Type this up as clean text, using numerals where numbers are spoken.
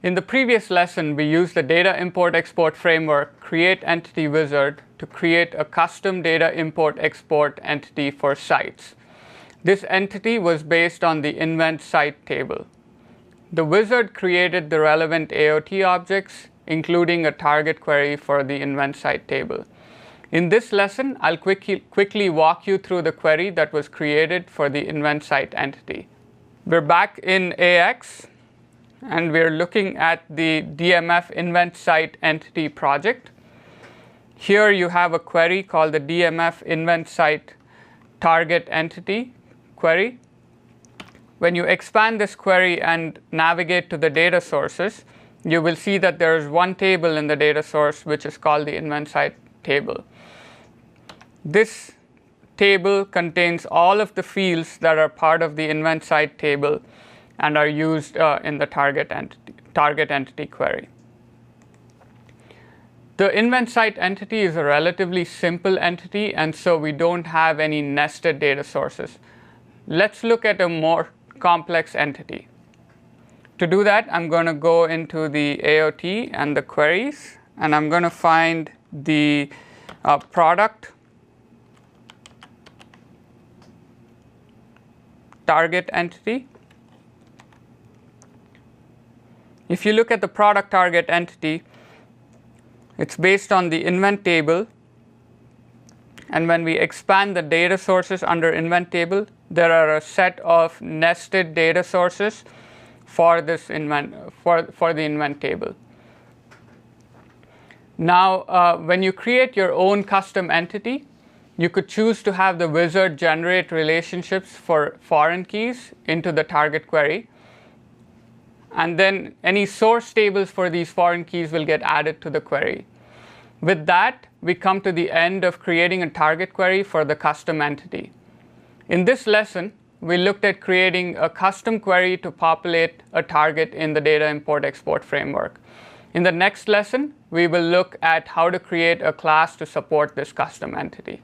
In the previous lesson, we used the data import-export framework create entity wizard to create a custom data import-export entity for sites. This entity was based on the invent site table. The wizard created the relevant AOT objects, including a target query for the invent site table. In this lesson, I'll quickly walk you through the query that was created for the invent site entity. We're back in AX, and we're looking at the DMF invent site entity project. Here you have a query called the DMF invent site target entity query. When you expand this query and navigate to the data sources, you will see that there is one table in the data source which is called the invent site table. This table contains all of the fields that are part of the invent site table and are used in the target entity query. The invent site entity is a relatively simple entity, and so we don't have any nested data sources. Let's look at a more complex entity. To do that, I'm going to go into the AOT and the queries, and I'm going to find the product target entity. If you look at the product target entity, it's based on the invent table. And when we expand the data sources under invent table, there are a set of nested data sources for this for the invent table. Now, when you create your own custom entity, you could choose to have the wizard generate relationships for foreign keys into the target query. And then any source tables for these foreign keys will get added to the query. With that, we come to the end of creating a target query for the custom entity. In this lesson, we looked at creating a custom query to populate a target in the data import-export framework. In the next lesson, we will look at how to create a class to support this custom entity.